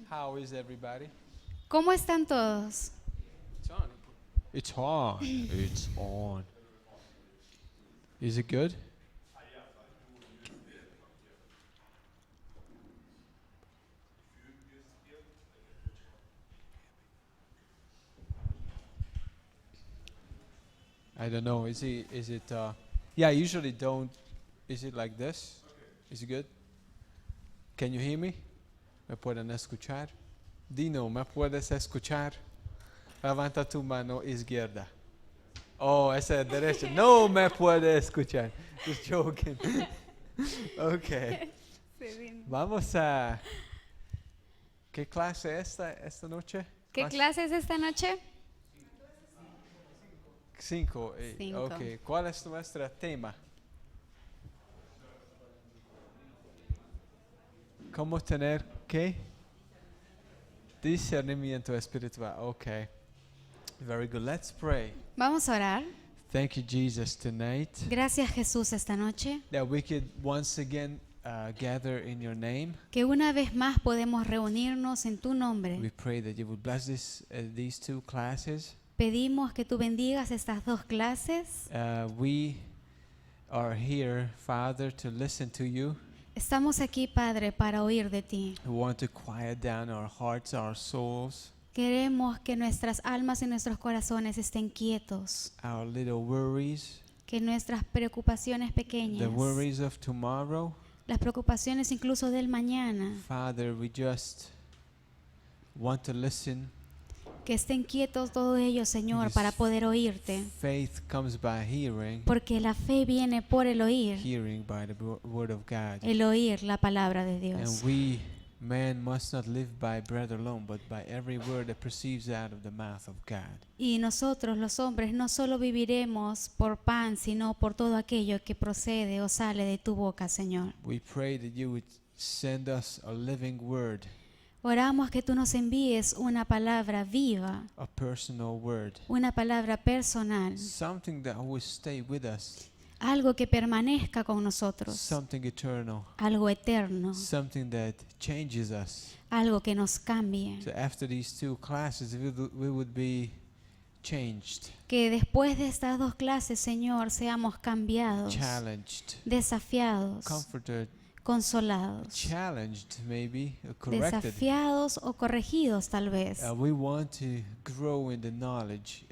How is everybody? ¿Cómo están todos? It's on. It's on. It's on. Is it good? I don't know. Is it yeah, I usually don't. Is it like this? Is it good? Can you hear me? ¿Me pueden escuchar? Dino, ¿me puedes escuchar? Levanta tu mano izquierda. Oh, esa es derecha. No me puede escuchar. Just joking. Okay. Vamos a... ¿Qué clase es esta noche? ¿Qué clase es esta noche? 5. Cinco. Ok. ¿Cuál es nuestro tema? ¿Cómo tener qué? Discernimiento espiritual. Okay. Very good. Let's pray. Vamos a orar. Thank you, Jesus, tonight Gracias, Jesús, esta noche, that we could once again gather in your name. que una vez más podemos reunirnos en tu We nombre. pray that you would bless these 2 classes. Pedimos que tú bendigas estas 2 clases. We are here, Father, to listen to you. Estamos aquí, Padre, para oír de ti. We want to quiet down our hearts, our souls, Queremos que nuestras almas y nuestros corazones estén quietos, our little worries, que nuestras preocupaciones pequeñas, the worries of tomorrow. las preocupaciones incluso del mañana, Father, we just want to listen. que estén quietos todo ello, Señor, Yes. para poder oírte. Faith comes by hearing, Porque la fe viene por el oír by the word of God. el oír la palabra de And Dios. we, man, must not live by bread alone, but by every word that proceeds out of the mouth of God. Y nosotros, los hombres, no solo viviremos por pan, sino por todo aquello que procede o sale de tu boca, Señor. We pray that you would send us a living word, Oramos que tú nos envíes una palabra viva, a personal word, una palabra personal, something that will stay with us, algo que permanezca con nosotros, something eternal, algo eterno, something that changes us. algo que nos cambie. So after these 2 classes, we would be changed, Que después de estas 2 clases, Señor, seamos cambiados, challenged, desafiados, comforted, consolados, challenged maybe, or corrected. desafiados o corregidos tal vez. We want to grow in the knowledge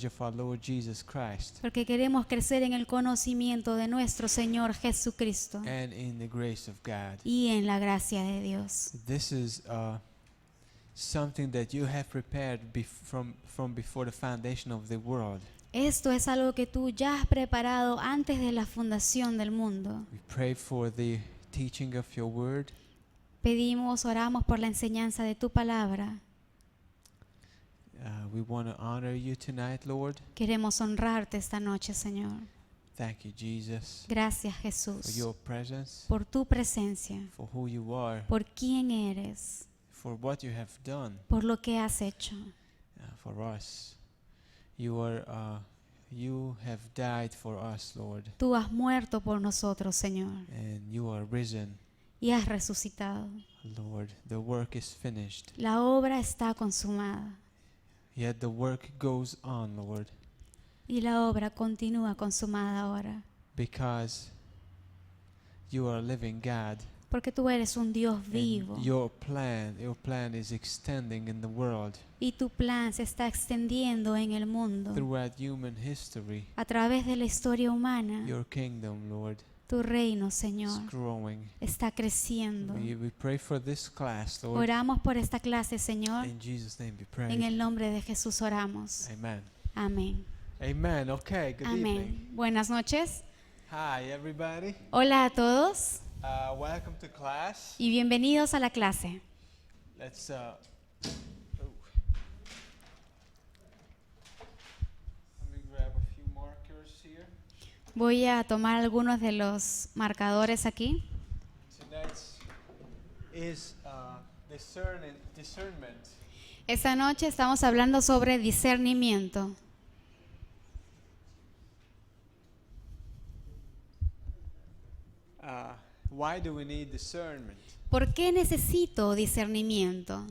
of our Lord Jesus Christ Porque queremos crecer en el conocimiento de nuestro Señor Jesucristo and in the grace of God. y en la gracia de Dios. This is something that you have prepared from before the foundation of the world. Esto es algo que tú ya has preparado antes de la fundación del mundo. We pray for the teaching of your word. Pedimos, oramos por la enseñanza de tu palabra. We want to honor you tonight, Lord. Queremos honrarte esta noche, Señor. Thank you, Jesus, Gracias, for Jesús, your presence, por tu presencia, for who you are, por quién eres, for what you have done por lo que has hecho. for us. You have died for us, Lord, Tú has muerto por nosotros, Señor, and you are risen, y has resucitado. Lord. The work is finished. La obra está consumada Yet the work goes on, Lord, y la obra continúa consumada ahora, because you are a living God. porque tú eres un Dios vivo And your plan is extending in the world y tu plan se está extendiendo en el mundo. throughout human history. A través de la historia humana, Your kingdom, Lord, tu reino, is Señor, growing. está creciendo. We pray for this class, Lord. Oramos por esta clase, Señor. In Jesus' name we En pray. el nombre de Jesús oramos. Amen. Amén. Amen. Okay, good evening. Amén. Buenas noches. Hi, everybody. Hola a todos Welcome to class. y bienvenidos a la clase. Let's let me grab a few markers here. Voy a tomar algunos de los marcadores aquí. Tonight's is discernment. Esta noche estamos hablando sobre discernimiento. Why do we need discernment? ¿Por qué necesito discernimiento?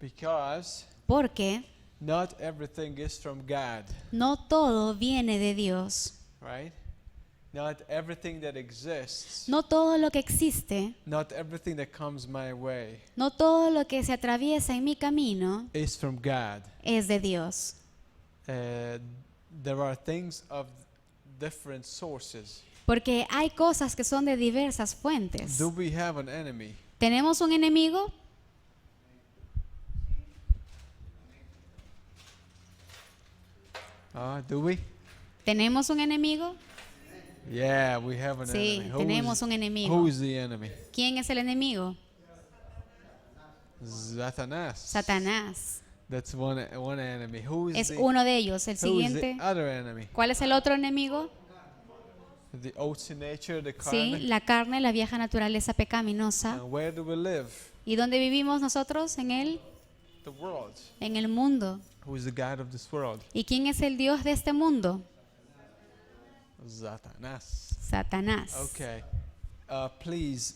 Because Porque not everything is from God, no todo viene de Dios. right? Not everything that exists, No todo lo que existe, not everything that comes my way no todo lo que se atraviesa en mi camino is from God. es de Dios. There are things of different sources. Porque hay cosas que son de diversas fuentes. Do we have an enemy? ¿Tenemos un enemigo? Do we? ¿Tenemos un enemigo? Yeah, we have an Sí, enemy. tenemos un enemigo. Who's the enemy? ¿Quién es el enemigo? Satanas. Satanás. That's one enemy. Who is Es the, uno de ellos. El who is siguiente. the other enemy? ¿Cuál es el otro enemigo? The old sin nature, the Sí, carnal. la carne, la vieja naturaleza pecaminosa. And where do we live? ¿Y dónde vivimos nosotros? En The world. el mundo. Who is the God of this world? ¿Y quién es el Dios de este mundo? Satanas. Satanás. Okay. Please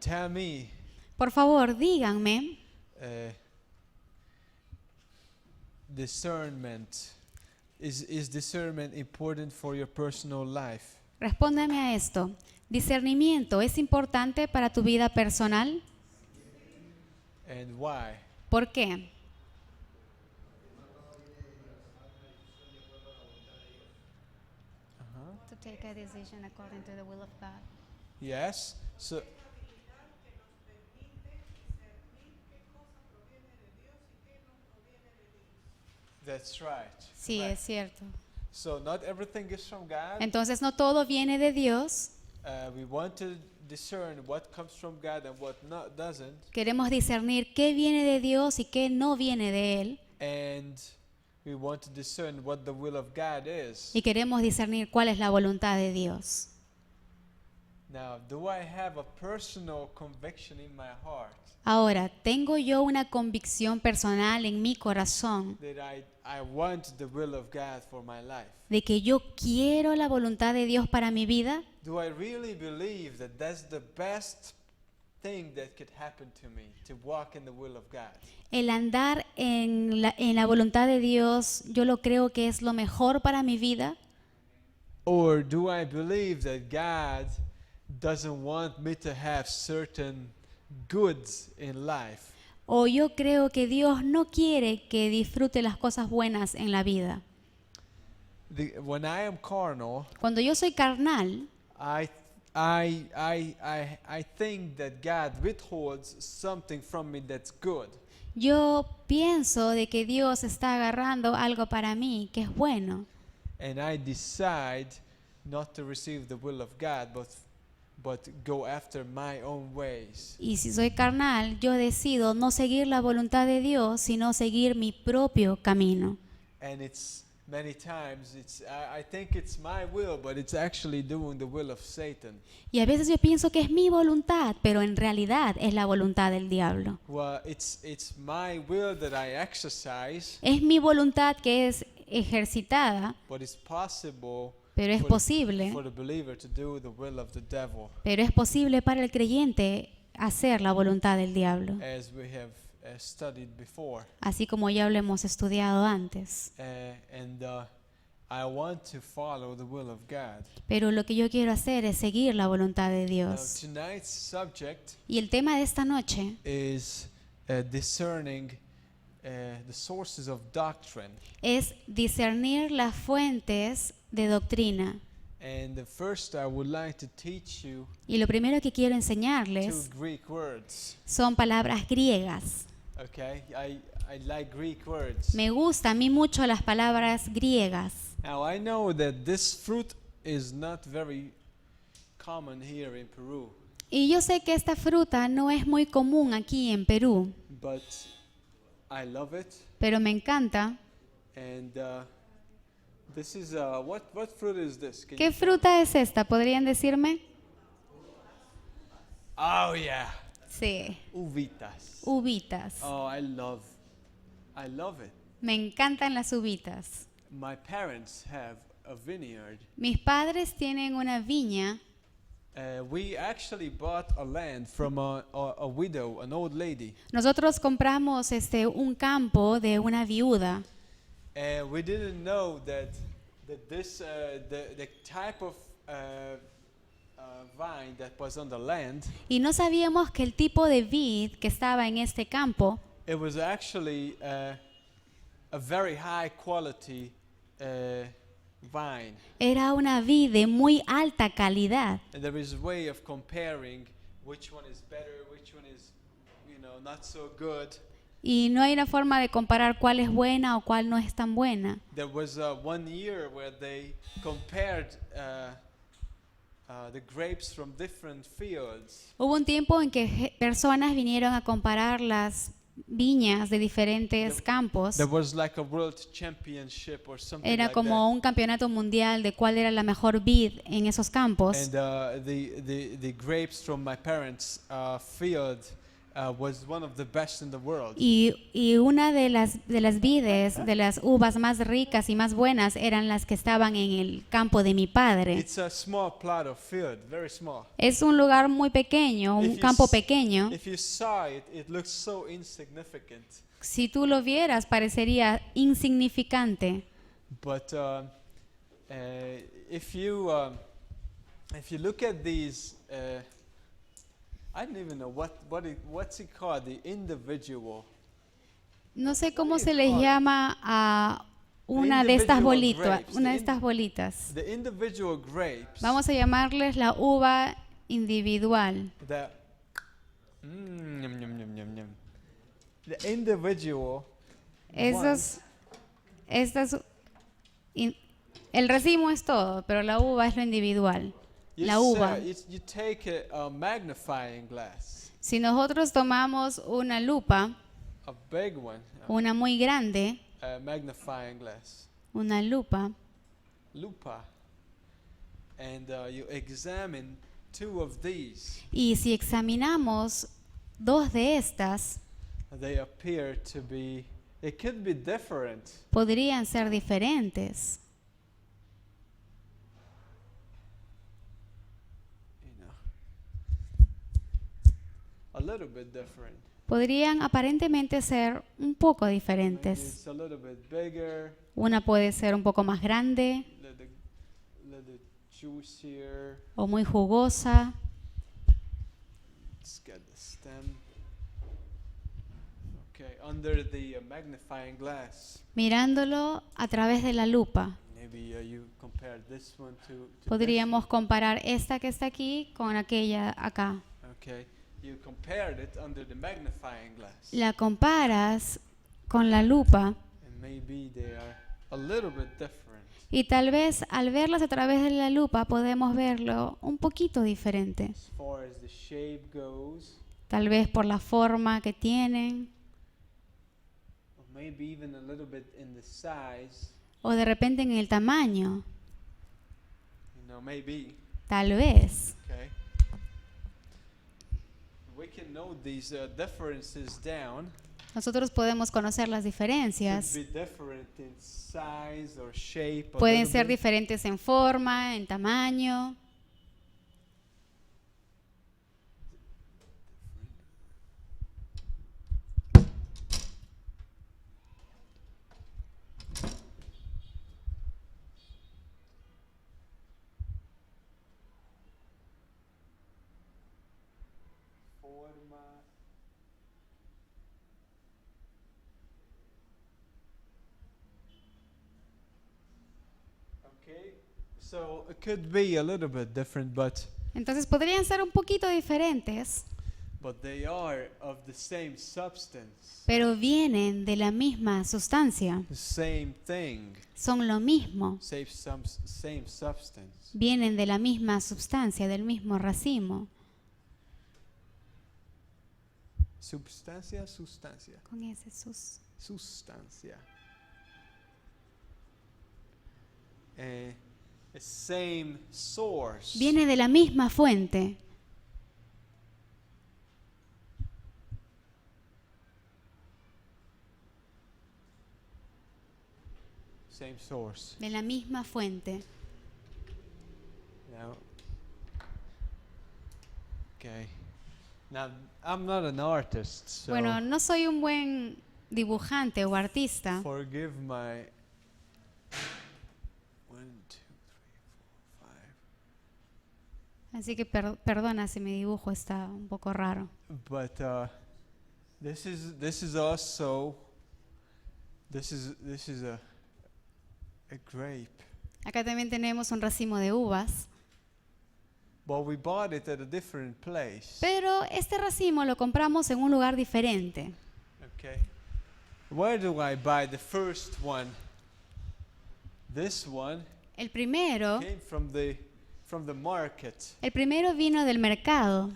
tell me Por favor, díganme, discernment. Is discernment important for your personal life? respóndame a esto. ¿Discernimiento es importante para tu vida personal? And why? ¿Por qué? To take a decision according to the will of God. Yes. So that's right. Sí, Right. es cierto. So not everything is from God. Entonces no todo viene de Dios. We want to discern what comes from God and what not doesn't. Queremos discernir qué viene de Dios y qué no viene de Él. And we want to discern what the will of God is. Y queremos discernir cuál es la voluntad de Dios. Now, do I have a personal conviction in my heart Ahora, ¿tengo yo una convicción personal en mi corazón that I want the will of God for my life? de que yo quiero la voluntad de Dios para mi vida? Do I really believe that that's the best thing that could happen to me, to walk in the will of God? El andar en la voluntad de Dios, yo lo creo que es lo mejor para mi vida. Or do I believe that God doesn't want me to have certain goods in life? O yo creo que Dios no quiere que disfrute las cosas buenas en la vida. When I am carnal, Cuando yo soy carnal, I think that God withholds something from me that's good. yo pienso de que Dios está agarrando algo para mí que es bueno. And I decide not to receive the will of God, but go after my own ways. Y si soy carnal, yo decido no seguir la voluntad de Dios, sino seguir mi propio camino. And it's many times I think it's my will, but it's actually doing the will of Satan. Y a veces yo pienso que es mi voluntad, pero en realidad es la voluntad del diablo. Well, it's my will that I exercise, Es mi voluntad que es ejercitada, but it's possible pero es for posible, the believer to do the will of the devil, pero es posible para el creyente hacer la voluntad del diablo, as we have studied before. así como ya lo hemos estudiado antes. I want to follow the will of God. Pero lo que yo quiero hacer es seguir la voluntad de Now, Dios. tonight's subject Y el tema de esta noche is discerning the sources of doctrine. es discernir las fuentes de doctrina. And first, I would like to teach you Y lo primero que quiero two enseñarles Greek words. son palabras griegas. Okay, I like Greek words. Me gustan a mí mucho las palabras griegas. Now, I know that this fruit is not very common here in Peru, Y yo sé que esta fruta no es muy común aquí en Perú, but I love it. pero me encanta. And this is what fruit is this? Can ¿Qué you- fruta es esta? ¿Podrían decirme? Oh yeah, Sí, uvitas. uvitas. Oh, I love it. Me encantan las uvitas. My parents have a vineyard. Mis padres tienen una viña. We actually bought a land from a widow, an old lady. Nosotros compramos un campo de una viuda. We didn't know that this the type of vine that was on the land. Y no sabíamos que el tipo de vid que estaba en este campo It was actually a very high quality vine. era una vid de muy alta calidad. And there is a way of comparing which one is better, which one is, not so good. Y no hay una forma de comparar cuál es buena o cuál no es tan buena. There was one year where they compared the grapes from different fields. Hubo un tiempo en que personas vinieron a comparar las viñas de diferentes campos. There was like a world championship or something Era like como un campeonato mundial de cuál era la mejor vid en esos campos. that. And the grapes from my parents' field was one of the best in the world. Y una de las vides, de las uvas más ricas y más buenas eran las que estaban en el campo de mi padre. It's a small plot of field, very small. Es un lugar muy pequeño, un If you campo s- pequeño. If you saw it, it looks so insignificant. Si tú lo vieras, parecería insignificante. But if you look at these, I don't even know what's it called, the individual. No sé cómo se les llama a una de estas bolitas, una de estas bolitas. The individual grapes. Vamos a llamarles la uva individual. The, yum, yum, yum, yum, yum. The individual. Estas, el racimo es todo, pero la uva es lo individual. La uva. You take a magnifying glass, Si nosotros tomamos una lupa, a big one, una muy grande, a magnifying glass, una lupa, lupa, and you examine two of these, y si examinamos dos de estas, they appear to be, it could be different. podrían ser diferentes. A little bit different. Podrían aparentemente ser un poco Maybe diferentes. it's a little bit bigger, Una puede ser un poco más grande little juicier. o muy jugosa. Let's get the stem. Okay, under the magnifying glass, Mirándolo a través de la lupa, maybe you compare this one to podríamos comparar esta que está aquí con aquella acá. this. Okay, you compared it under the magnifying glass, La comparas con la lupa and maybe they are a little bit different. y tal vez al verlas a través de la lupa podemos verlo un poquito diferente. As far as the shape goes, Tal vez por la forma que tienen or maybe even a little bit in the size. o de repente en el tamaño. Maybe. Tal vez. Okay. We can note these differences down. Nosotros podemos conocer las Could diferencias. be different in size or shape. a Pueden little ser bit. diferentes en forma, en tamaño. Forma. Okay, so it could be a little bit different, but Entonces podrían ser un poquito diferentes, they are of the same substance, pero vienen de la misma sustancia. the same thing, Son lo mismo. same substance. Vienen de la misma sustancia, del mismo racimo. Substancia, sustancia, Con ese sustancia. The same source. Viene de la misma fuente. Same source. de la misma fuente. Now, okay. Now, I'm not an artist, so Bueno, no soy un buen dibujante o artista, forgive my 1, 2, 3, 4, 5. así que perdona si mi dibujo está un poco raro. But this is also this is a grape. Acá también tenemos un racimo de uvas, But we bought it at a different place. pero este racimo lo compramos en un lugar diferente. Okay. Where do I buy the first one? This one El primero came from the market. vino del mercado.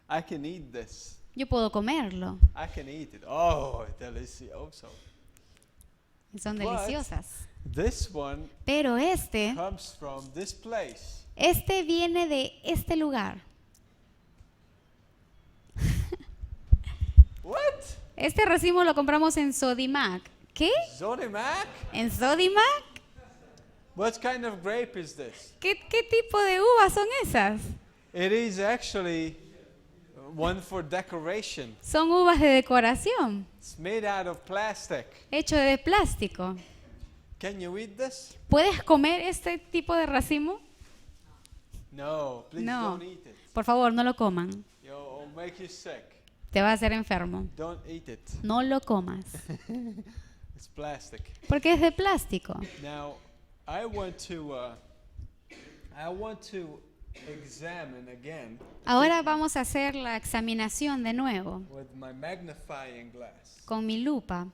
I can eat this. Yo puedo comerlo, I can eat it. Oh, delicioso. son What? deliciosas. This one Pero este comes from this place. viene de este lugar. What? Este racimo lo compramos en Sodimac. ¿Qué? Zodimac? ¿En Sodimac? What kind of grape is this? ¿Qué tipo de uvas son esas? It is actually one for decoration. Son uvas de decoración, It's made out of plastic. hecho de plástico. Can you eat this? ¿Puedes comer este tipo de racimo? No, please No. don't eat it. Por favor, no lo coman. It'll make you sick. Te va a hacer enfermo. Don't eat it. No lo comas. It's plastic. Porque es de plástico. Now, I want to examine again Ahora vamos a hacer la examinación de nuevo with my magnifying glass. con mi lupa.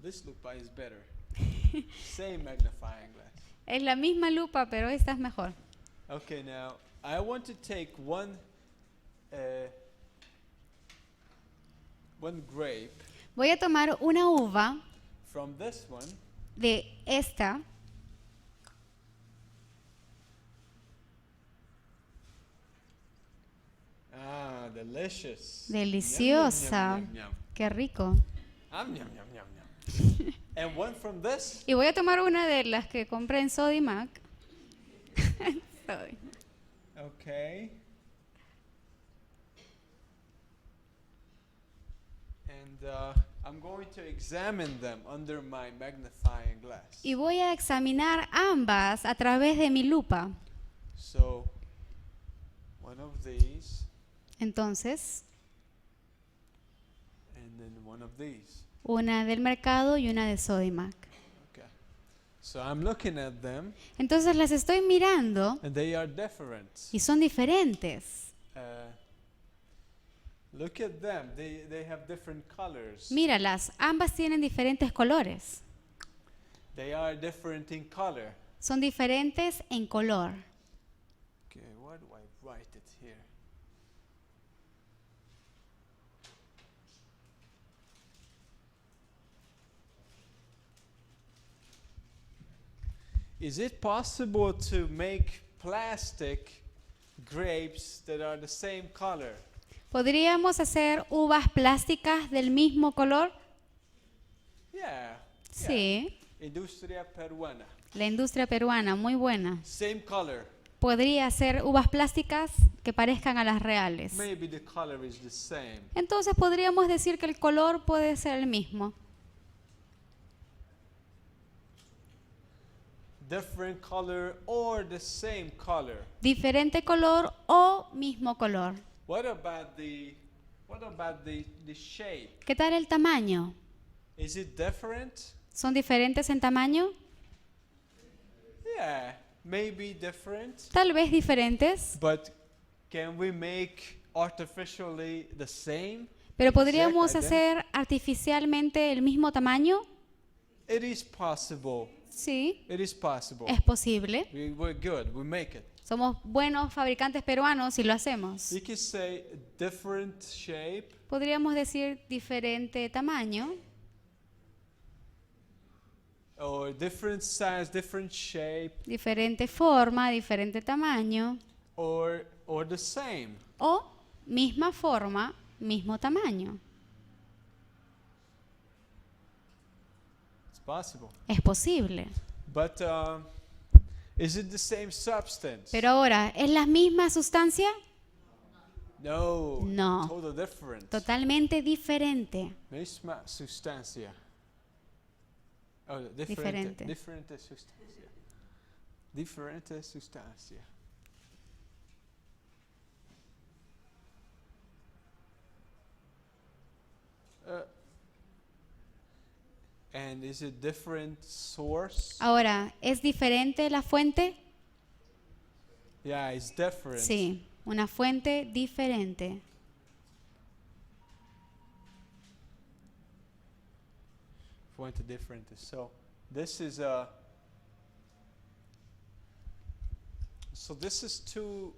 This lupa is better. Same magnifying glass. Es la misma lupa, pero esta es mejor. Okay, now I want to take one grape Voy a tomar una uva from this one de esta delicious. deliciosa. Yum, yum, yum, yum, Qué rico. yum. Yum, yum, yum, yum. And one from this. Y voy a tomar una de las que compré en Sodimac. Okay. And I'm going to examine them under my magnifying glass. Y voy a examinar ambas a través de mi lupa. So, one of these Entonces, and then one of these. una del mercado y una de Sodimac. Okay. So I'm looking at them Entonces las estoy mirando and they are different. y son diferentes. Look at them. They have different colors. Míralas, ambas tienen diferentes colores. They are different in color. Son diferentes en color. Okay, where do I write it here? Is it possible to make plastic grapes that are the same color? ¿Podríamos hacer uvas plásticas del mismo color? Yeah. Sí. Industria peruana. La industria peruana, muy buena. Same color. Podría hacer uvas plásticas que parezcan a las reales. Maybe the color is the same. Entonces podríamos decir que el color puede ser el mismo. Different color or the same color. Diferente color o mismo color. What about the shape? ¿Qué tal el tamaño? Is it different? ¿Son diferentes en tamaño? Yeah, maybe different. Tal vez diferentes, But can we make artificially the same? pero ¿podríamos Exact hacer artificialmente el mismo tamaño? It is possible. Sí, It is possible. es posible. We're good. We make it. Somos buenos fabricantes peruanos y lo hacemos. You can say different shape Podríamos decir diferente tamaño or different size, different shape diferente forma, diferente tamaño or the same. o misma forma, mismo tamaño. possible. Es posible. But is it the same substance? Pero ahora, ¿es la misma sustancia? No. No. Total different. Totalmente diferente. Misma sustancia. Oh, Diferente. Diferente sustancia. Diferente sustancia. And is it different source? Ahora, ¿es diferente la fuente? Yeah, it's different. Sí, una fuente diferente. Fuente diferente. So this is two.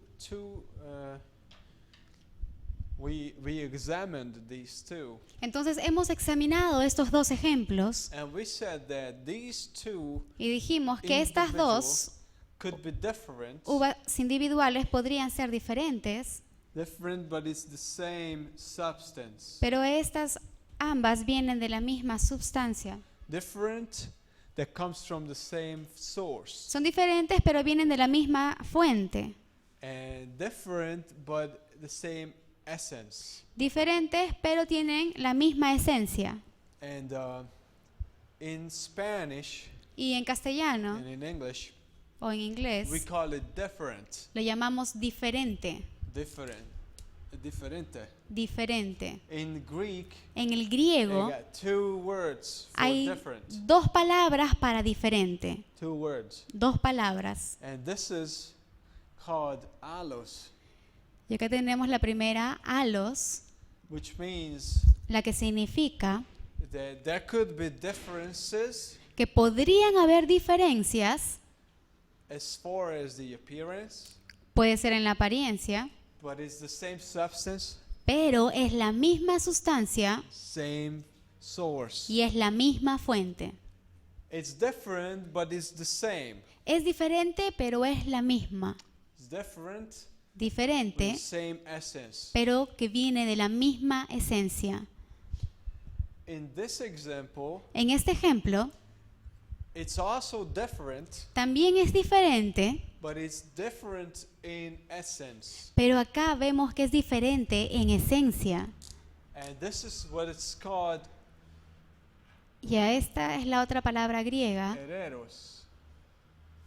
We examined these two, Entonces hemos examinado estos dos ejemplos and we said that these two y dijimos que estas dos could be different, uvas individuales podrían ser diferentes, but it's the same substance. pero estas ambas vienen de la misma sustancia. Different that comes from the same source, Son diferentes, pero vienen de la misma fuente. and different but the same essence. Diferentes, pero tienen la misma esencia. And in Spanish Y en castellano and in English, o en inglés we call it different. lo llamamos diferente. Diferente. Diferente. In Greek, En el they griego got two words for hay different. dos palabras para diferente. Two words. Dos palabras. And this is called allos, Y acá tenemos la primera, alos, which means la que significa that there could be differences que podrían haber diferencias, as far as the appearance, puede ser en la apariencia, but it's the same substance, pero es la misma sustancia same source. y es la misma fuente. It's different, but it's the same. Es diferente, pero es la misma. It's different, with Diferente, the same essence. pero que viene de la misma esencia. In this example, En este ejemplo, it's also different, también es diferente, but it's different in essence. pero acá vemos que es diferente en esencia. And this is what it's called Y a esta es la otra palabra griega, heteros.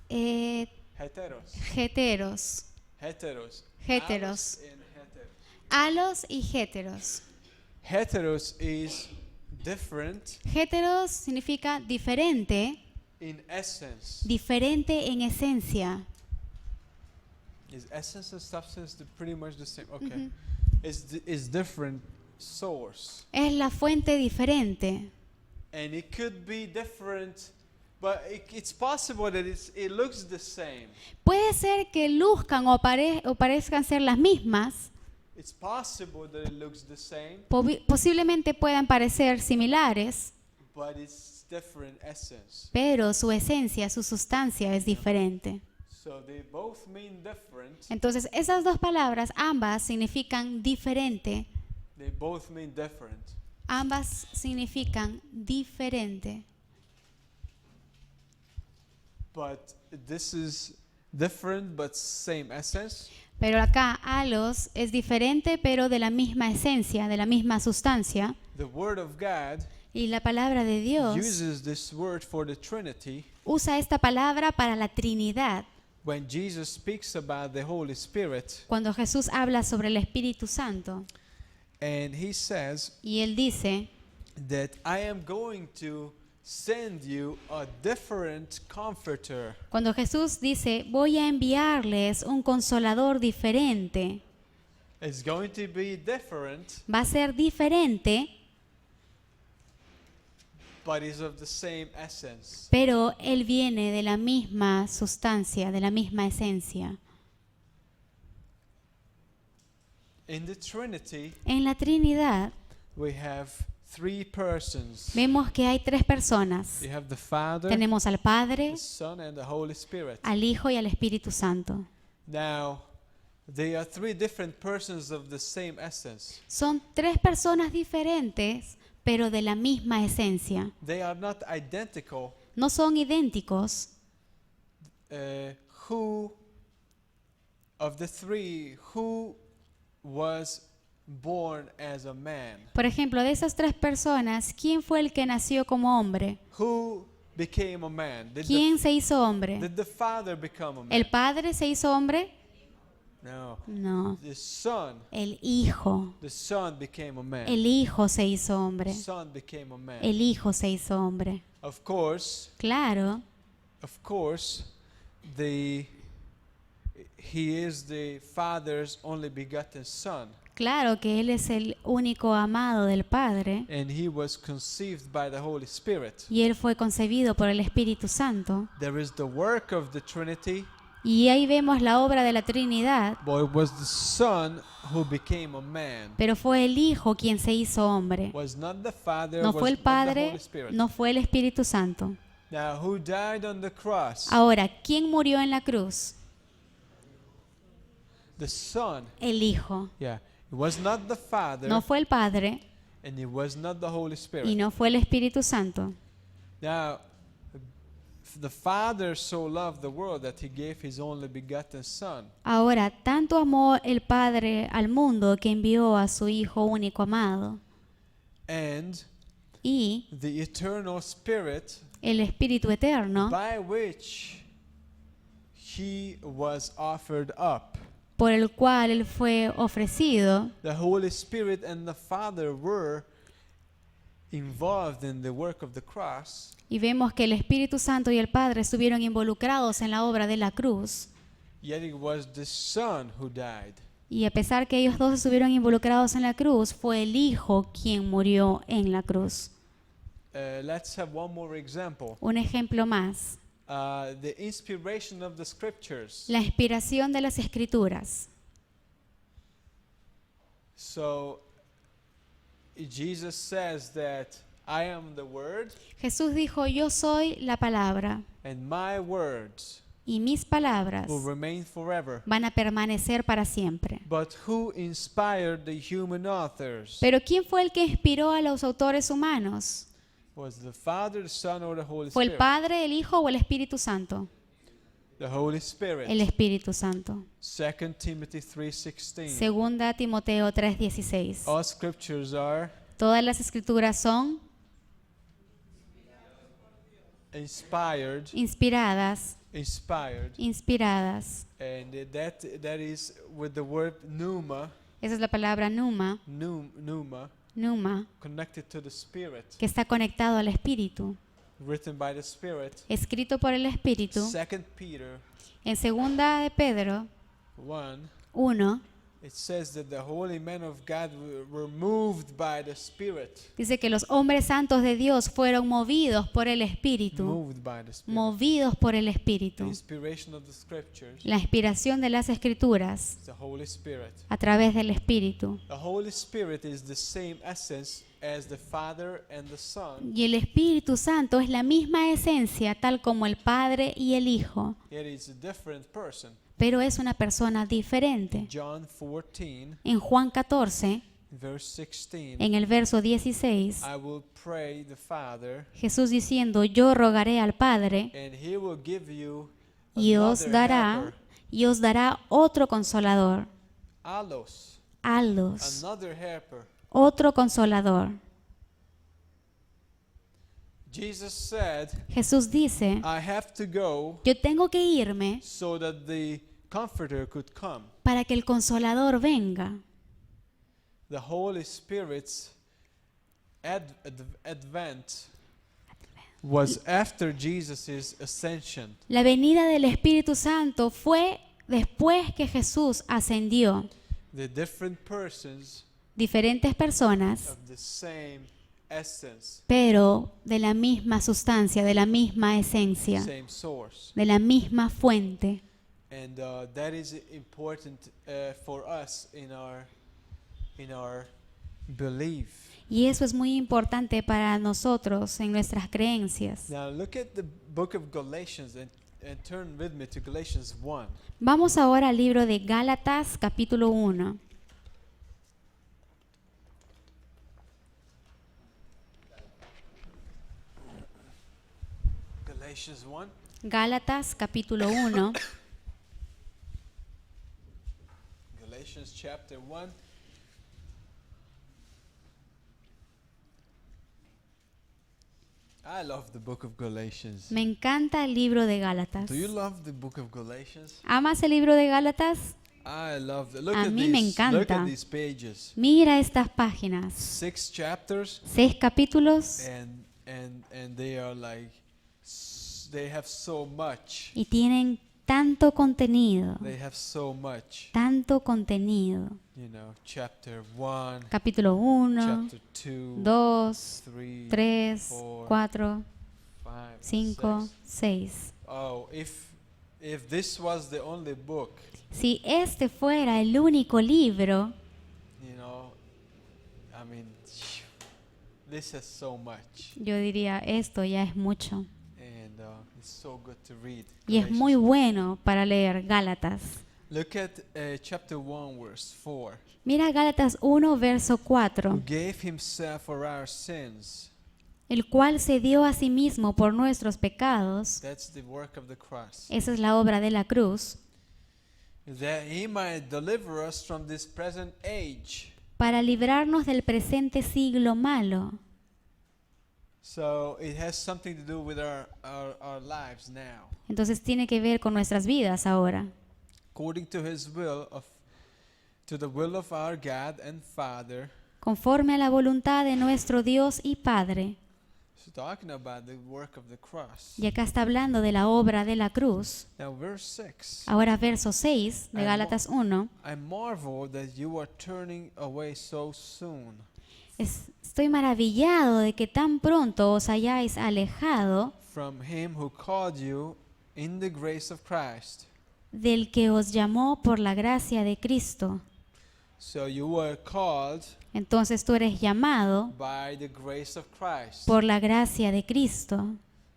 eh, Heteros. heteros, Heteros. Heteros. Allos and heteros. alos y heteros. Heteros is different Heteros significa diferente, in essence. diferente en esencia. Is essence and substance pretty much the same? Okay. It's different source. Es la fuente diferente. And it could be different, but it's possible that it looks the same. Puede ser que luzcan o parezcan ser las mismas, It's possible that it looks the same, posiblemente puedan parecer similares, but it's different essence. pero su esencia, su sustancia es diferente. So they both mean different. Entonces, esas dos palabras, ambas significan diferente. They both mean different. Ambas significan diferente. But this is different but same essence. Pero acá, alos es diferente, pero de la misma esencia, de la misma sustancia. The Word of God Y la palabra de Dios uses this word for the Trinity usa esta palabra para la Trinidad. when Jesus speaks about the Holy Spirit, Cuando Jesús habla sobre el Espíritu Santo. and he says Y él dice that I am going to send you a different comforter. Cuando Jesús dice, voy a enviarles un consolador diferente, It's going to be different, va a ser diferente, but is of the same essence. pero Él viene de la misma sustancia, de la misma esencia. In the Trinity, En la Trinidad we have three persons. vemos que hay tres personas. You have the Father, Tenemos al Padre, the Son, and the Holy Spirit. al Hijo y al Espíritu Santo. Now, they are three different persons of the same essence. Son tres personas diferentes, pero de la misma esencia. They are not identical. No son idénticos. Who of the three, who was born as a man? Por ejemplo, de esas tres personas, ¿quién fue el que nació como hombre? Who became a man? ¿Quién se hizo hombre? Did the father become a man? ¿El padre se hizo hombre? No. No. The son. El hijo. The son became a man. El hijo se hizo hombre. The son became a man. El hijo se hizo hombre. Of course, Claro, he is the father's only begotten son, claro que él es el único amado del Padre and he was conceived by the Holy Spirit. y él fue concebido por el Espíritu Santo. There is the work of the Trinity, Y ahí vemos la obra de la Trinidad, but it was the son who became a man. pero fue el Hijo quien se hizo hombre. Was not the Father, No was fue el not the Padre, Holy Spirit. no fue el Espíritu Santo. Now, who died on the cross? Ahora, ¿quién murió en la cruz? The Son. El Hijo. Yeah. It was not the Father, No fue el Padre and it was not the Holy Spirit. y no fue el Espíritu Santo. Now, the Father so loved the world that he gave his only begotten Son. Ahora, tanto amó el Padre al mundo que envió a su Hijo único amado. And Y the eternal Spirit el Espíritu Eterno, by which he was offered up. por el cual él fue ofrecido, The Holy Spirit and the Father were involved in the work of the cross, y vemos que el Espíritu Santo y el Padre estuvieron involucrados en la obra de la cruz. yet it was the Son who died. Y a pesar que ellos dos estuvieron involucrados en la cruz, fue el Hijo quien murió en la cruz. Let's have one more example. Un ejemplo más, The inspiration of the scriptures. la inspiración de las Escrituras. So Jesus says that I am the Word, Jesús dijo, yo soy la palabra, and my words y mis palabras will remain forever. van a permanecer para siempre. But who inspired the human authors? Pero ¿quién fue el que inspiró a los autores humanos? Was the Father, the Son, or the Holy ¿Fue el Spirit? Padre, el Hijo o el Espíritu Santo? The Holy Spirit. El Espíritu Santo. 2 Timothy 3:16. Segunda Timoteo 3:16. All scriptures are Todas las escrituras son inspired, inspiradas, and that is with the word pneuma, esa es la palabra pneuma, connected to the Spirit, que está conectado al Espíritu, written by the Spirit. escrito por el Espíritu. 2 Peter En segunda de Pedro 1, 1 it says that the holy men of God were moved by the Spirit. dice que los hombres santos de Dios fueron movidos por el Espíritu, Moved by the Spirit. movidos por el The Espíritu. inspiration of the scriptures La inspiración de las Escrituras is the Holy Spirit. a través del Espíritu. The Holy Spirit is the same essence as the Father and the Son, Y el Espíritu Santo es la misma esencia tal como el Padre y el Hijo, yet it's a different person. pero es una persona diferente. John 14, En Juan 14, verse 16, en el verso 16, I will pray the Father, Jesús diciendo, yo rogaré al Padre and he will give you y another helper, y os dará otro consolador, Allos, Aldos, another helper. otro consolador. Jesus said, Jesús dice, I have to go yo tengo que irme so that the Comforter could come. para que el consolador venga. The Holy Spirit's advent was after Jesus' ascension. La venida del Espíritu Santo fue después que Jesús ascendió. The different persons Diferentes personas, of the same essence, pero de la misma sustancia, de la misma esencia, same source. de la misma fuente. And that is important for us in our belief. Y eso es muy importante para nosotros en nuestras creencias. Now look at the book of Galatians and turn with me to Galatians 1. Vamos ahora al libro de Gálatas, capítulo 1. Galatians 1. Gálatas capítulo 1. Galatians chapter 1. I love the book of Galatians. Me encanta el libro de Gálatas. Do you love the book of Galatians? ¿Amas el libro de Gálatas? I love it. Look A at mí me these. Look encanta. at these pages. Mira estas páginas. 6 chapters, 6 capítulos and they are like they have so much. y tienen tanto contenido. They have so much. Tanto contenido. You know, chapter 1, Capítulo 1, chapter 2, 2, 3, 3, 4, 5, 5, 6. 6. Oh, if this was the only book, Si este fuera el único libro, you know, I mean, this is so much, yo diría, esto ya es mucho. and it's so good to read. Y es muy Galatians. bueno para leer Gálatas. Look at chapter 1, verse 4. Mira Gálatas 1, verso Who 4. gave himself for our sins. El cual se dio a sí mismo por nuestros pecados. That's the work of the cross. Esa es la obra de la cruz. That he might deliver us from this present age. Para librarnos del presente siglo malo. So it has something to do with our lives now. Entonces tiene que ver con nuestras vidas ahora. According to his will to the will of our God and Father. Conforme a la voluntad de nuestro Dios y Padre. So talking about the work of the cross. Y acá está hablando de la obra de la cruz. Now verse 6. Ahora verso 6 de Gálatas 1. I marvel that you are turning away so soon. Estoy maravillado de que tan pronto os hayáis alejado From him who called you in the grace of Christ. del que os llamó por la gracia de Cristo. So you were called Entonces tú eres llamado by the grace of Christ. por la gracia de Cristo.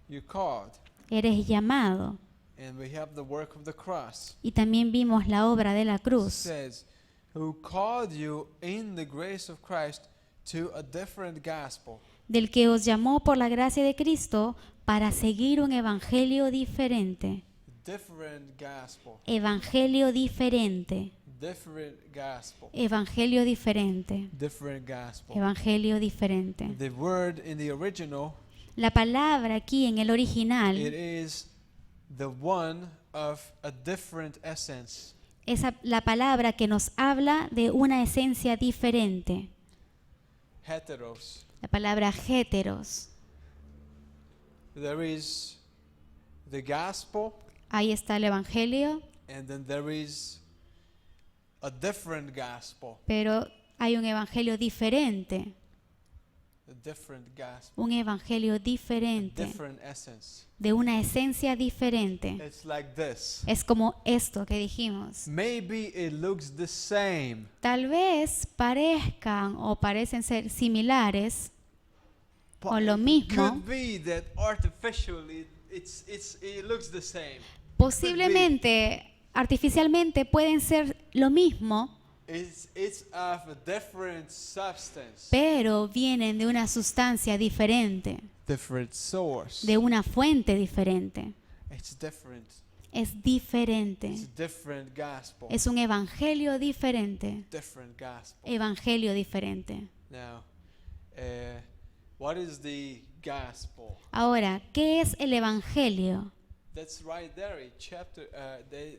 You called. Eres llamado. And we have the work of the cross. Y también vimos la obra de la It cruz. says, who called you in the grace of Christ to a different gospel. Del que os llamó por la gracia de Cristo para seguir un evangelio diferente. Different gospel. Evangelio diferente. Different gospel. Evangelio diferente. Different gospel. Evangelio diferente. The word in the original, La palabra aquí en el it original is the one of a different essence. es la palabra que nos habla de una esencia diferente. Heteros. La palabra heteros. There is the gospel, Ahí está el evangelio, and then there is a different gospel. pero hay un evangelio diferente. A different gospel. Un evangelio diferente, Different essence. de una esencia diferente. It's like this. Es como esto que dijimos. Maybe it looks the same, Tal vez parezcan o parecen ser similares but o lo it mismo. could be that artificially it looks the same. Posiblemente, artificialmente pueden ser lo mismo, It's of a different substance, pero vienen de una sustancia diferente, different source. de una fuente diferente. It's different. Es diferente. It's a different gospel. Es un evangelio diferente. Different gospel. Evangelio diferente. Now, what is the gospel? Ahora, ¿qué es el evangelio? That's right there in chapter.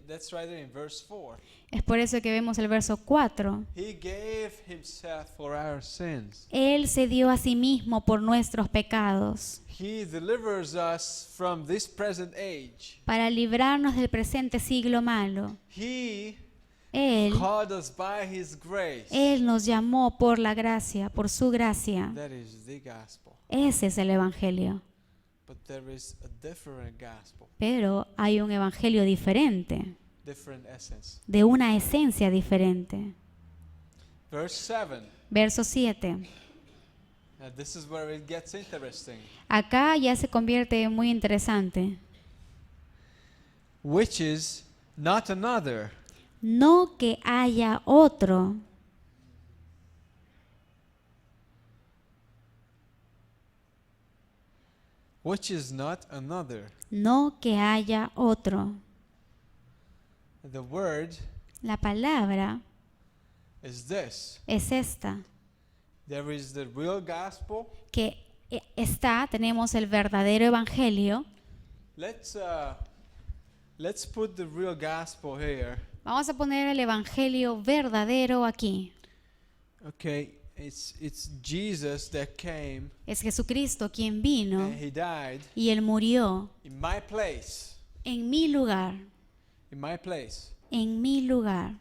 That's right there in verse 4. Es por eso que vemos el verso 4. He gave himself for our sins. Él se dio a sí mismo por nuestros pecados, He delivers us from this present age. para librarnos del presente siglo malo. He Él called us by his grace. Él nos llamó por la gracia, por su gracia. That is the gospel. Ese es el evangelio. But there is a different gospel, Pero hay un evangelio diferente, different essence. de una esencia diferente. Verse 7. Verso 7. Now this is where it gets interesting. Acá ya se convierte muy interesante. Which is not another. No que haya otro. which is not another. no que haya otro. The word La palabra is this. es esta, There is the real gospel. que tenemos el verdadero evangelio. Let's put the real gospel here. Vamos a poner el evangelio verdadero aquí. Okay, it's Jesus that came Es Jesucristo quien vino and he died y Él murió in my place. en mi lugar, In my place. en mi lugar.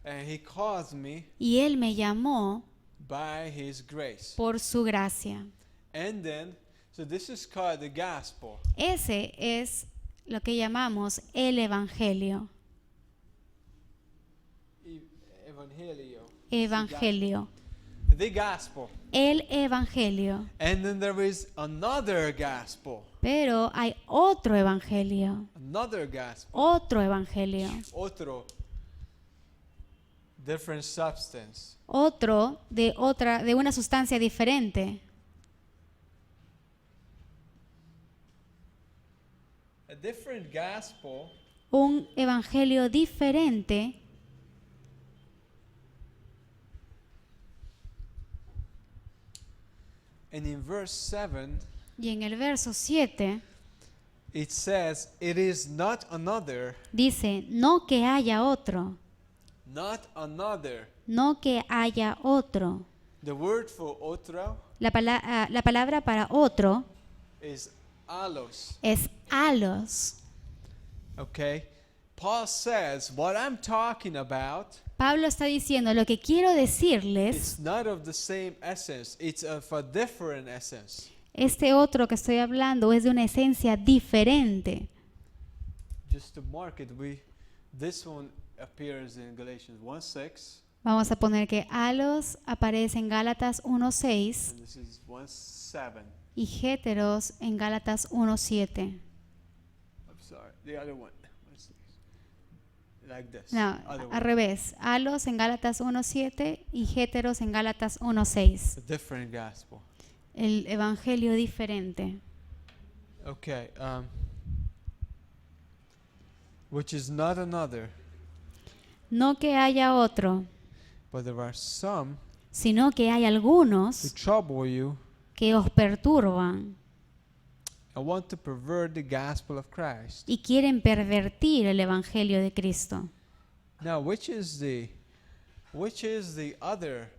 And he calls me Y Él me llamó by his grace. por su gracia. And then, so this is called the gospel. Ese es lo que llamamos el evangelio. Evangelio. Evangelio. The gospel. El evangelio. And then there is another gospel. Pero hay otro evangelio. Another gospel. Otro evangelio. Otro. Different substance. Otro de una sustancia diferente. A different gospel Un evangelio diferente. and in verse 7 Y en el verso 7 it says, it is not another, dice, no que haya otro. not another. No que haya otro. The word for otro La palabra para otro is allos. es alos. Okay? Paul says, what I'm talking about, Pablo está diciendo, lo que quiero decirles, it's not of the same essence, it's of a different essence. este otro que estoy hablando es de una esencia diferente. Just to mark it, this one appears in Galatians 1:6, Vamos a poner que alos aparece en Gálatas 1:6 and this is 1:7. y héteros en Gálatas 1:7. I'm sorry, the other one. Like this. No, Other al one. revés. Alos en Gálatas 1:7 y héteros en Gálatas 1:6. A different gospel. El evangelio diferente. Okay. Which is not another, No que haya otro, but there are some sino que hay who algunos trouble you que os perturban and want to pervert the gospel of Christ. y quieren pervertir el evangelio de Cristo. Now, which is the other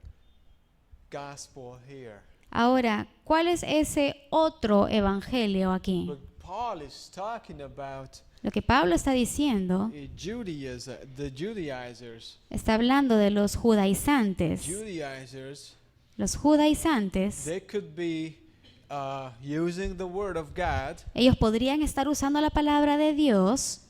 gospel here? Ahora, ¿cuál es ese otro evangelio aquí? But Paul is talking about Lo que Pablo está diciendo, Judaism, the Judaizers. está hablando de los judaizantes. Judaizers, Los judaizantes, they could be using the word of God. ellos podrían estar usando la palabra de Dios.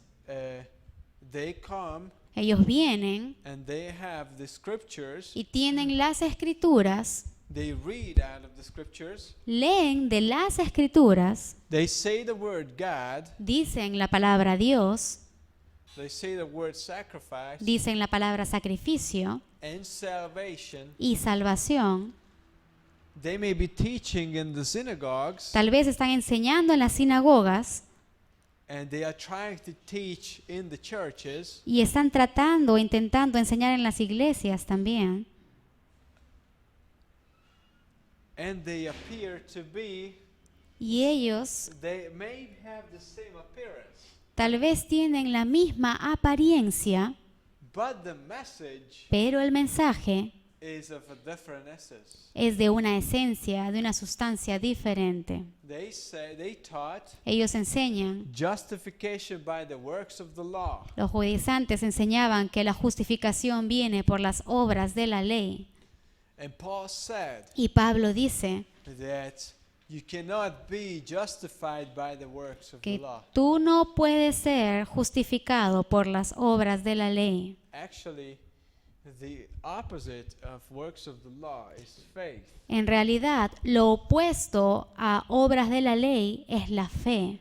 They come Ellos vienen and they have the scriptures. y tienen las escrituras, They read out of the scriptures. leen de las escrituras, They say the word God. dicen la palabra Dios, They say the word sacrifice dicen la palabra sacrificio and salvation. y salvación. They may be teaching in the synagogues, Tal vez están enseñando en las sinagogas and they are trying to teach in the churches, y están tratando o intentando enseñar en las iglesias también. and they appear to be, Y ellos they may have the same appearance, tal vez tienen la misma apariencia, but the message pero el mensaje is of a different essence. es de una esencia, de una sustancia diferente. They taught Ellos enseñan, justification by the works of the law. los judaizantes enseñaban que la justificación viene por las obras de la ley. And Paul said Y Pablo dice that you cannot be justified by the works of the que law. tú no puedes ser justificado por las obras de la ley. Actually, the opposite of works of the law is faith. En realidad, lo opuesto a obras de la ley es la fe.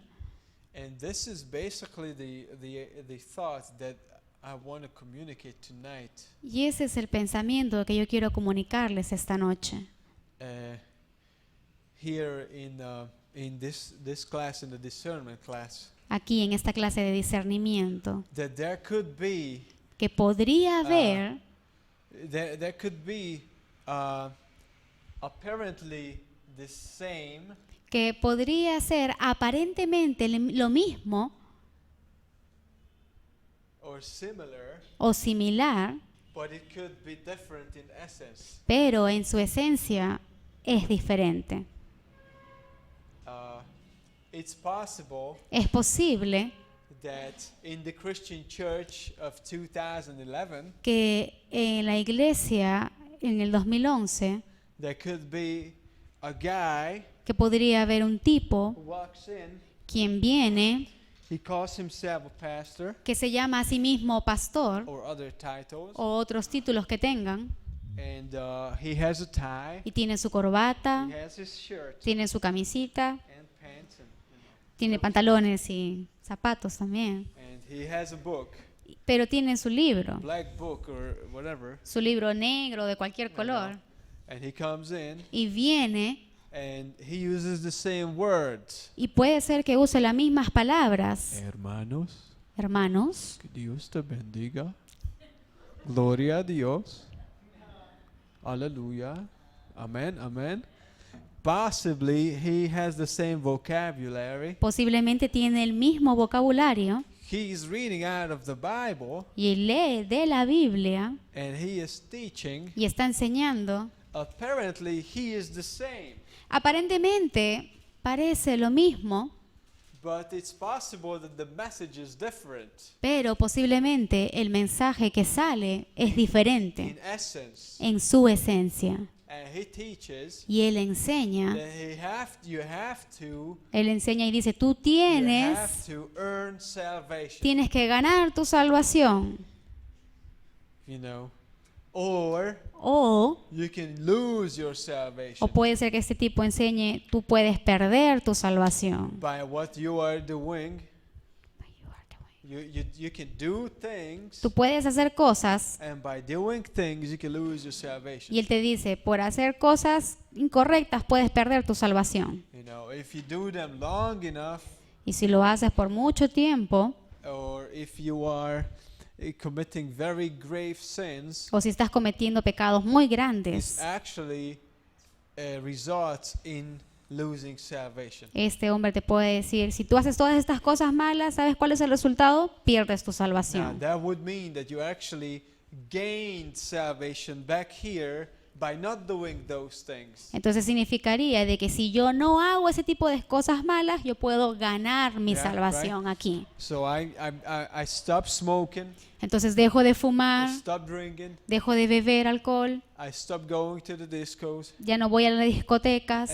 And this is basically the thought that I want to communicate tonight. Y ese es el pensamiento que yo quiero comunicarles esta noche. Here in in this class, in the discernment class, aquí en esta clase de discernimiento, that there could be que podría haber there could be apparently the same que podría ser aparentemente lo mismo or similar, o similar, but it could be different in essence. pero en su esencia es diferente. It's possible Es posible that in the Christian church of 2011 que en la iglesia en el 2011 there could be a guy que podría haber un tipo who walks in, quien viene he calls himself a pastor que se llama a sí mismo pastor or other titles, o otros títulos que tengan and he has a tie, y tiene su corbata, he has his shirt tiene su camisita, and pants, tiene pantalones y zapatos también, and he has a book, pero tiene su libro, black book or whatever, su libro negro de cualquier color and he comes in y viene and he uses the same words. y puede ser que use las mismas palabras. Hermanos, Hermanos, que Dios te bendiga. Gloria a Dios. Aleluya. Amen, amen. Possibly he has the same vocabulary. posiblemente tiene el mismo vocabulario He's reading out of the Bible y lee de la Biblia and he is teaching. y está enseñando. Apparently he is the same, Aparentemente parece lo mismo, but it's possible that the message is different. pero posiblemente el mensaje que sale es diferente In essence, en su esencia. and he teaches Y él enseña, that you have y dice, tú tienes to earn salvation. tienes que ganar tu salvación. You know, or O you can lose your salvation puede ser que este tipo enseñe, tú puedes perder tu salvación. by what you are doing. You can do things, Tú puedes hacer cosas and by doing things you can lose your salvation. y él te dice, por hacer cosas incorrectas puedes perder tu salvación. You know, if you do them long enough, Y si lo haces por mucho tiempo, or if you are committing very grave sins, o si estás cometiendo pecados muy this grandes, actually results in losing salvation. este hombre te puede decir, si tú haces todas estas cosas malas, ¿sabes cuál es el resultado? Pierdes tu Now, salvación. that would mean that you actually gained salvation back here by not doing those things. Entonces significaría de que si yo no hago ese tipo de cosas malas, yo puedo ganar mi Yeah, salvación aquí. So I stopped smoking, Entonces dejo de I fumar, stopped drinking, dejo de beber alcohol, I stopped going to the discos, ya no voy a las discotecas.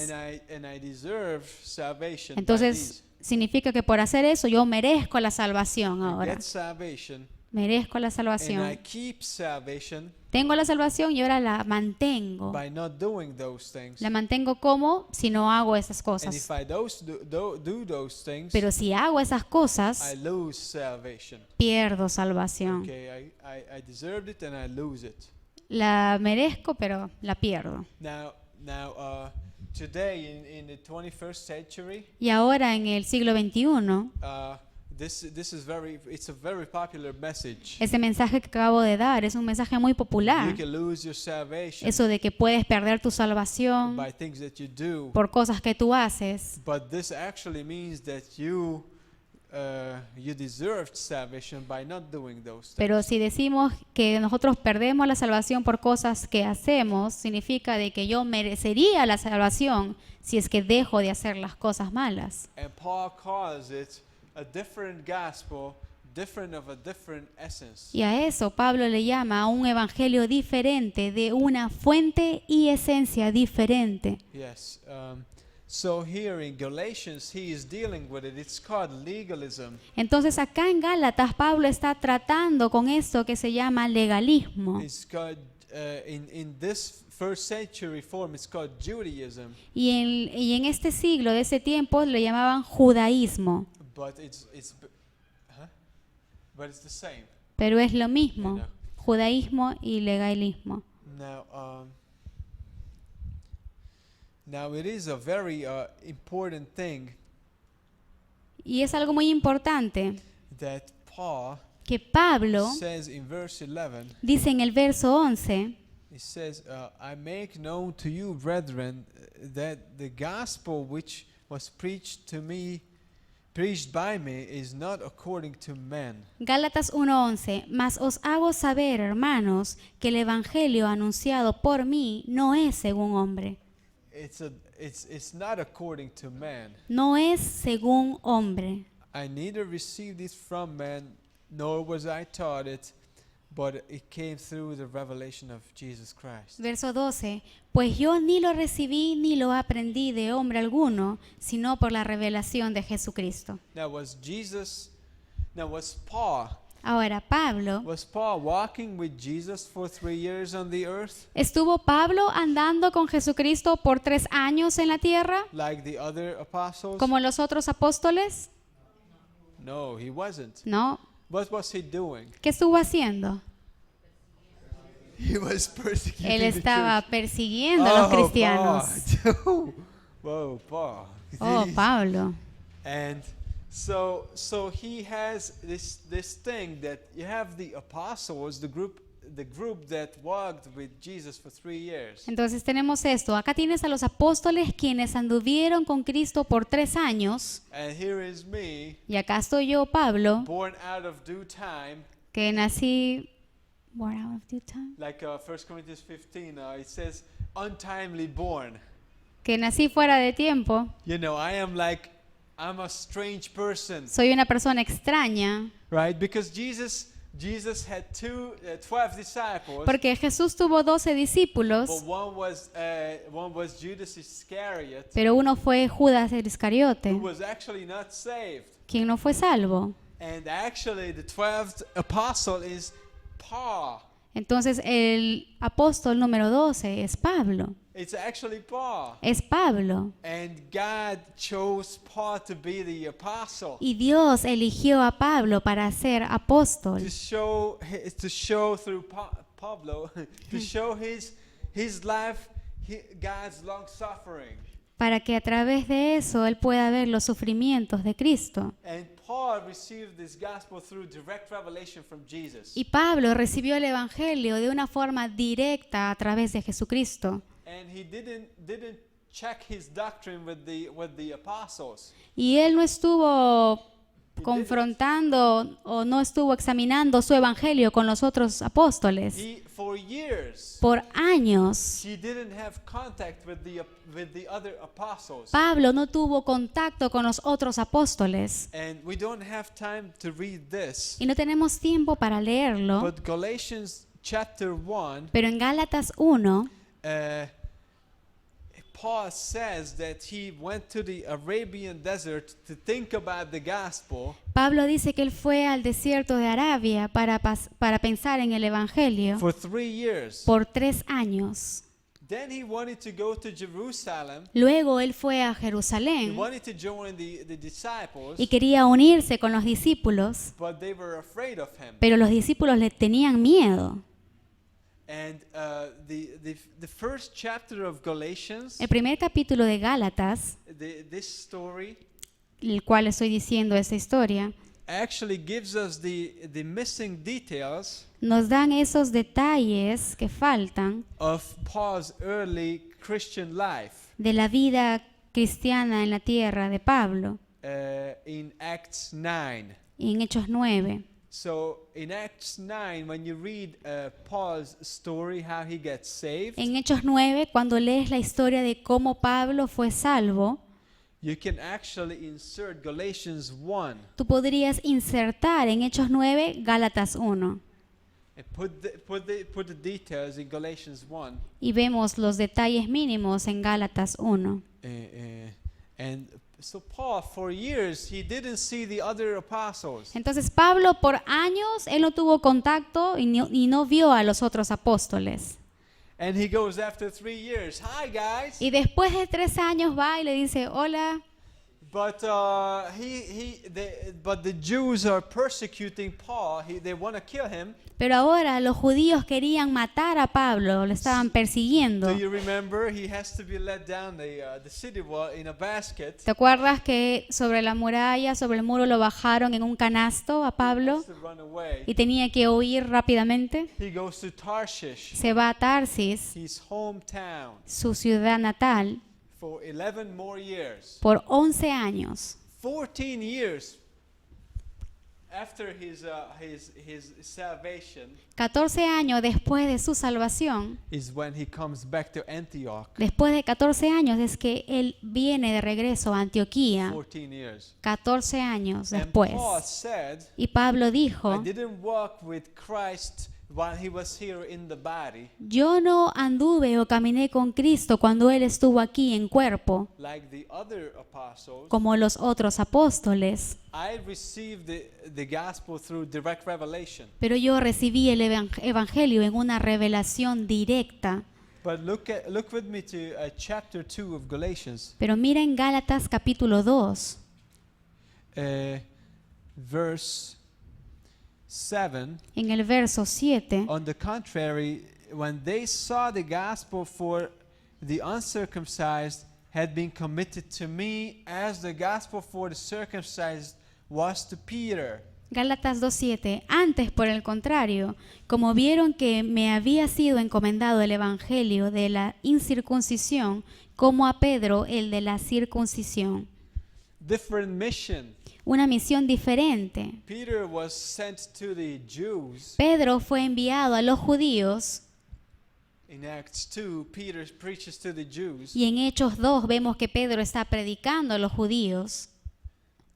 and I deserve salvation. by Entonces significa que por hacer eso yo merezco la salvación these. I ahora. get salvation, Merezco la and I salvación. keep salvation Tengo la salvación y ahora la mantengo. by not doing those things. La mantengo como si no hago esas And cosas. if I do those things, Pero si hago esas I cosas, lose salvation. pierdo salvación. Okay, I deserved it and I lose it. La merezco, pero la pierdo. Now, today in the 21st century, Y ahora en el siglo XXI, this is it's a very popular message. ese mensaje que acabo de dar es un mensaje muy popular. You can lose your salvation Eso de que puedes perder tu salvación by things that you do, por cosas que tú haces. but this actually means that you deserved salvation by not doing those things. Pero si decimos que nosotros perdemos la salvación por cosas que hacemos, significa de que yo merecería la salvación si es que dejo de hacer las cosas malas. And Paul calls it a different gospel, different of a different essence. Y a eso Pablo le llama a un evangelio diferente, de una fuente y esencia diferente. Yes. So here in Galatians, he is dealing with it. It's called legalism. Entonces acá en Gálatas Pablo está tratando con esto que se llama legalismo. It's called in this first century form. It's called Judaism, Y en este siglo, de ese tiempo, le llamaban judaísmo. but it's the same. Pero es lo mismo, Yeah. judaísmo y legalismo. Now, Now it is a very important thing Y es algo muy importante that Paul que Pablo says in verse 11. dice en el verso 11, He says, I make known to you, brethren, that the gospel which was preached by me, is not according to men. Gálatas 1:11, mas os hago saber, hermanos, que el evangelio anunciado por mí no es según hombre. It's not according to man. No es según hombre. I neither received it from man, nor was I taught it, but it came through the revelation of Jesus Christ. Verso 12, pues yo ni lo recibí ni lo aprendí de hombre alguno, sino por la revelación de Jesucristo. Now was Paul Ahora, Pablo, walking with Jesus for 3 years on the earth, ¿estuvo Pablo andando con Jesucristo por 3 años en la tierra, like the other apostles? como los otros apóstoles? No, he wasn't. No. What was he doing? ¿Qué estuvo haciendo? He was persecuting Él the estaba church. persiguiendo a los cristianos. Paul. Whoa, Paul. Oh, Pablo. And so he has this thing that you have the apostles, the group that walked with Jesus for 3 years. Entonces tenemos esto. Acá tienes a los apóstoles quienes anduvieron con Cristo por 3 años. And here is me, Y acá estoy yo, Pablo, born out of due time. que nací... Born out of due time. Like 1 Corinthians 15, it says, untimely born. Que nací fuera de tiempo. You know, I'm a strange person, Soy una persona extraña. right? Because Jesus had 12 disciples, Porque Jesús tuvo 12 but discípulos, one was Judas Iscariot, pero uno fue Judas el who Iscariote, was actually not saved. quien no fue salvo. And actually, the 12th apostle is Paul. Entonces el apóstol número 12 es Pablo. It's actually Paul. Es Pablo. And God chose Paul to be the apostle, Y Dios eligió a Pablo para ser apóstol, to show through Pablo, to show his life, God's long suffering. para que a través de eso él pueda ver los sufrimientos de Cristo. And Paul received this gospel through direct revelation from Jesus. Y Pablo recibió el evangelio de una forma directa a través de Jesucristo. And he didn't check his doctrine with the apostles. Y él no estuvo confrontando o no estuvo examinando su evangelio con los otros apóstoles. For years, Por años, he didn't have contact with the other apostles. Pablo no tuvo contacto con los otros apóstoles. And we don't have time to read this. Y no tenemos tiempo para leerlo, But Galatians chapter 1, pero en Gálatas 1, Paul says that he went to the Arabian desert to think about the gospel. Pablo dice que él fue al desierto de Arabia para pensar en el evangelio For 3 years. por 3 años. Then he wanted to go to Jerusalem. Luego él fue a He Jerusalén wanted to join the disciples, y quería unirse con los discípulos, but they were afraid of him. pero los discípulos le tenían miedo. And the first chapter of Galatians, El primer capítulo de Gálatas, this story el cual estoy diciendo esta historia, actually gives us the missing details nos dan esos detalles que faltan of Paul's early Christian life de la vida cristiana en la tierra de Pablo in Acts 9. en Hechos 9. So in Acts 9, when you read Paul's story, how he gets saved, En Hechos 9, cuando lees la historia de cómo Pablo fue salvo, you can actually insert Galatians 1 tú podrías insertar en Hechos 9 Gálatas 1 and put the details in Galatians 1. y vemos los detalles mínimos en Gálatas 1. And so Paul, for years, he didn't see the other apostles. Entonces Pablo por años, él no tuvo contacto y no vio a los otros apóstoles. And he goes after 3 years, hi guys. Y después de 3 años va y le dice, hola, But but the Jews are persecuting Paul. They want to kill him. Pero ahora los judíos querían matar a Pablo, lo estaban persiguiendo. Do you remember? He has to be let down the city wall in a basket. ¿Te acuerdas que sobre la muralla, sobre el muro lo bajaron en un canasto a He Pablo has to run away. y tenía que huir rápidamente? He goes to Tarshish, Se va a Tarsis, his hometown, su ciudad natal, for 11 more years. por 11 años. 14 years after his salvation 14 años después de su salvación, is when he comes back to Antioch. después de 14 años es que él viene de regreso a Antioquía, 14 years. 14 años And después. Paul said, Y Pablo I dijo, didn't walk with Christ while he was here in the body, yo no anduve o caminé con Cristo cuando Él estuvo aquí en cuerpo, like the other apostles. como los otros apóstoles, I received the gospel through direct revelation. pero yo recibí el evangelio en una revelación directa. But look with me to chapter 2 of Galatians, Pero mira en Gálatas capítulo 2, verse 7. en el verso 7. On the contrary, when they saw the gospel for the uncircumcised had been committed to me, as the gospel for the circumcised was to Peter. Gálatas 2:7. Antes, por el contrario, como vieron que me había sido encomendado el evangelio de la incircuncisión, como a Pedro el de la circuncisión. Different mission. Una misión diferente. Peter was sent to the Jews. Pedro fue enviado a los judíos In Acts 2, Peter preaches to the Jews. y en Hechos 2 vemos que Pedro está predicando a los judíos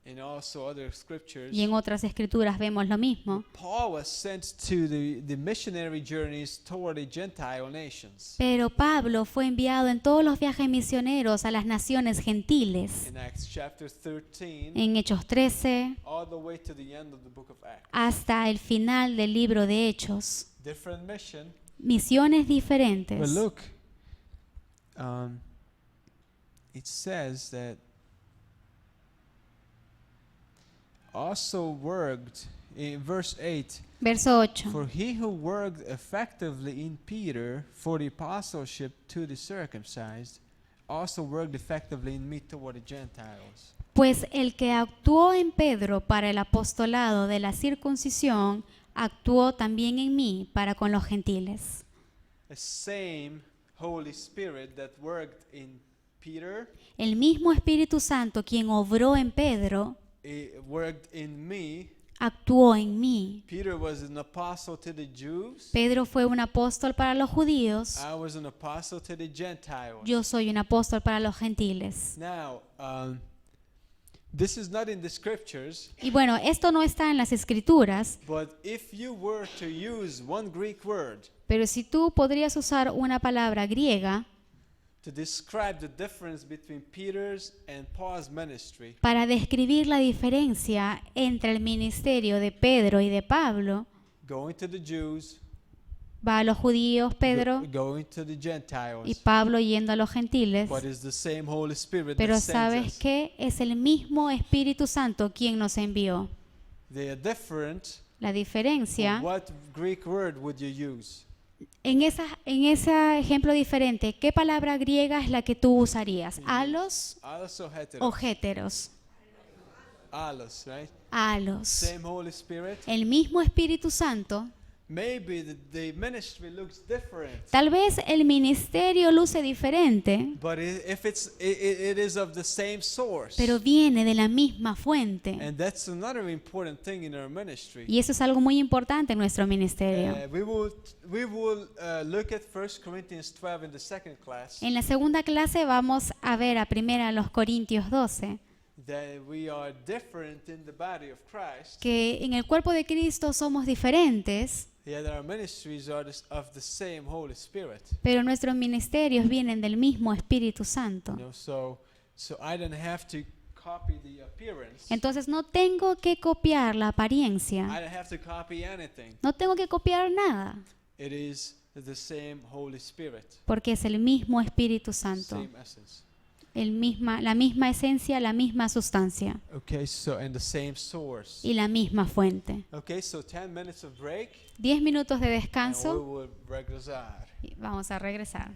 And also other scriptures. y en otras escrituras vemos lo mismo. Paul was sent to the missionary journeys toward the Gentile nations. Pero Pablo fue enviado en todos los viajes misioneros a las naciones gentiles. In Acts chapter 13, En Hechos 13 all the way to the end of the book of Acts. hasta el final del libro de Hechos. Different mission. Misiones diferentes. But look, it says that also worked in verse 8. Verso 8. For he who worked effectively in Peter for the apostleship to the circumcised also worked effectively in me toward the Gentiles. Pues el que actuó en Pedro para el apostolado de la circuncisión, actuó también en mí para con los gentiles. The same Holy Spirit that worked in Peter, El mismo Espíritu Santo quien obró en Pedro, it worked in me. actuó en mí. Peter was an apostle to the Jews. Pedro fue un apóstol para los judíos. I was an apostle to the Gentiles. Yo soy un apóstol para los gentiles. Now, this is not in the scriptures, Y bueno, esto no está en las escrituras, but if you were to use one Greek word pero si tú podrías usar una palabra griega to describe the difference between Peter's and Paul's ministry, para describir la diferencia entre el ministerio de Pedro y de Pablo, going to the Jews, va a los judíos Pedro going to the y Gentiles, Pablo yendo a los gentiles. but it's the same Holy Spirit Pero that sends ¿sabes us. qué? Es el mismo Espíritu Santo quien nos envió. They are different. La diferencia, What Greek word would you use? en ese ejemplo diferente, ¿qué palabra griega es la que tú usarías? ¿Alos Allos or o heteros? héteros? Allos, right? Alos. Same Holy Spirit. El mismo Espíritu Santo. Maybe the ministry looks different, Tal vez el ministerio luce diferente, but if it is of the same source, pero viene de la misma fuente. and that's another important thing in our ministry. Y eso es algo muy importante en nuestro ministerio. We will look at 1 Corinthians 12 in the second class. En la segunda clase vamos a ver a primera los Corintios 12, That we are different in the body of Christ, que en el cuerpo de Cristo somos diferentes, yet our ministries are of the same Holy Spirit. pero nuestros ministerios vienen del mismo Espíritu Santo. So I don't have to copy the appearance. Entonces no tengo que copiar la I apariencia, don't have to copy anything. no tengo que copiar nada, It is the same Holy Spirit, porque es el mismo Espíritu Santo, same essence. la misma esencia, la misma sustancia Okay, so and the same source. y la misma fuente. Okay, so 10 minutes of break 10 minutos de and we descanso will regresar. y vamos a regresar.